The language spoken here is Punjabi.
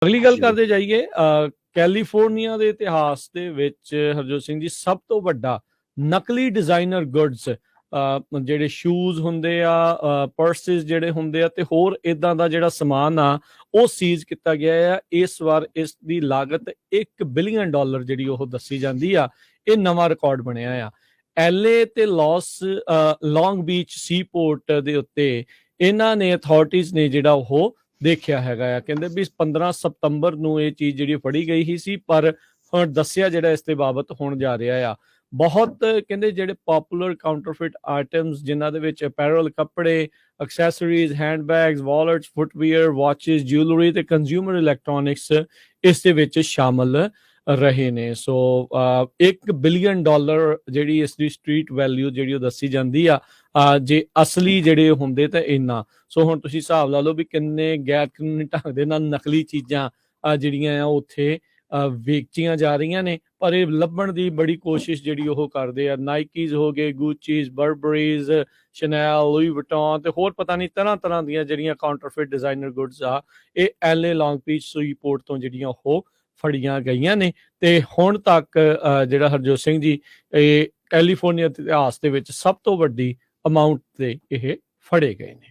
ਅਗਲੀ ਗੱਲ ਜੀ ਕਰਦੇ ਜਾਈਏ ਕੈਲੀਫੋਰਨੀਆ ਦੇ ਇਤਿਹਾਸ ਦੇ ਵਿੱਚ ਹਰਜੋਤ ਸਿੰਘ ਜੀ ਸਭ ਤੋਂ ਵੱਡਾ ਨਕਲੀ ਡਿਜ਼ਾਈਨਰ ਗੁੱਡਸ ਜਿਹੜੇ ਸ਼ੂਜ਼ ਹੁੰਦੇ ਆ, ਪਰਸਿਸ ਜਿਹੜੇ ਹੁੰਦੇ ਆ ਤੇ ਹੋਰ ਇਦਾਂ ਦਾ ਜਿਹੜਾ ਸਮਾਨ ਆ ਉਹ ਸੀਜ਼ ਕੀਤਾ ਗਿਆ ਆ। ਇਸ ਵਾਰ ਇਸ ਦੀ ਲਾਗਤ $1 ਬਿਲੀਅਨ ਜਿਹੜੀ ਉਹ ਦੱਸੀ ਜਾਂਦੀ ਆ। ਇਹ ਨਵਾਂ ਰਿਕਾਰਡ ਬਣਿਆ ਆ। ਐਲਏ ਤੇ ਲੌਂਗ ਬੀਚ ਸੀਪੋਰਟ ਦੇ ਉੱਤੇ ਇਹਨਾਂ ਨੇ ਅਥਾਰਟੀਜ਼ ਨੇ ਜਿਹੜਾ ਉਹ ਦੇਖਿਆ ਹੈਗਾ ਆ। ਕਹਿੰਦੇ ਵੀ 15 ਸਤੰਬਰ ਨੂੰ ਇਹ ਚੀਜ਼ ਜਿਹੜੀ ਫੜੀ ਗਈ ਸੀ, ਪਰ ਹੁਣ ਦੱਸਿਆ ਜਿਹੜਾ ਇਸ ਦੇ ਬਾਬਤ ਹੋਣ ਜਾ ਰਿਹਾ ਆ। ਬਹੁਤ ਕਹਿੰਦੇ ਜਿਹੜੇ ਪਪੂਲਰ ਕਾਊਂਟਰਫਿਟ ਆਈਟਮਸ ਜਿਨ੍ਹਾਂ ਦੇ ਵਿੱਚ ਅਪੈਰਲ, ਕੱਪੜੇ, accessories, handbags, ਵਾਲਟਸ, footwear, watches, jewellery ਤੇ ਕੰਜ਼ਿਊਮਰ ਇਲੈਕਟ੍ਰੋਨਿਕਸ ਇਸ ਦੇ ਵਿੱਚ ਸ਼ਾਮਲ ਰਹੇ ਨੇ। ਸੋ $1 ਬਿਲੀਅਨ ਜਿਹੜੀ ਇਸ ਦੀ ਸਟਰੀਟ ਵੈਲਿਊ ਜਿਹੜੀ ਉਹ ਦੱਸੀ ਜਾਂਦੀ ਆ। ਜੇ ਅਸਲੀ ਜਿਹੜੇ ਹੁੰਦੇ ਤਾਂ ਇੰਨਾ। ਸੋ ਹੁਣ ਤੁਸੀਂ ਹਿਸਾਬ ਲਾ ਲਓ ਵੀ ਕਿੰਨੇ ਗੈਰ ਕਾਨੂੰਨੀ ਢੰਗ ਦੇ ਨਾਲ ਨਕਲੀ ਚੀਜ਼ਾਂ ਜਿਹੜੀਆਂ ਆ ਉੱਥੇ ਵੇਚੀਆਂ ਜਾ ਰਹੀਆਂ ਨੇ, ਪਰ ਇਹ ਲੱਭਣ ਦੀ ਬੜੀ ਕੋਸ਼ਿਸ਼ ਜਿਹੜੀ ਉਹ ਕਰਦੇ ਆ। ਨਾਈਕੀਜ਼ ਹੋ ਗਏ, ਗੁੱਚੀਜ਼, ਬਰਬਰੀਜ਼, ਸ਼ਨੈਲ, ਲੂਈ ਵਟਨ ਤੇ ਹੋਰ ਪਤਾ ਨਹੀਂ ਤਰ੍ਹਾਂ ਦੀਆਂ ਜਿਹੜੀਆਂ ਕਾਊਂਟਰਫਿਟ ਡਿਜ਼ਾਈਨਰ ਗੁੱਡਸ ਆ ਇਹ ਐਲਏ ਲੌਂਗ ਬੀਚ ਸੀਪੋਰਟ ਤੋਂ ਜਿਹੜੀਆਂ ਉਹ ਫੜੀਆਂ ਗਈਆਂ ਨੇ। ਤੇ ਹੁਣ ਤੱਕ ਜਿਹੜਾ ਹਰਜੋਤ ਸਿੰਘ ਜੀ ਇਹ ਕੈਲੀਫੋਰਨੀਆ ਦੇ ਇਤਿਹਾਸ ਦੇ ਵਿੱਚ ਸਭ ਤੋਂ ਵੱਡੀ ਅਮਾਉਂਟ ਤੇ ਇਹ ਫੜੇ ਗਏ ਨੇ।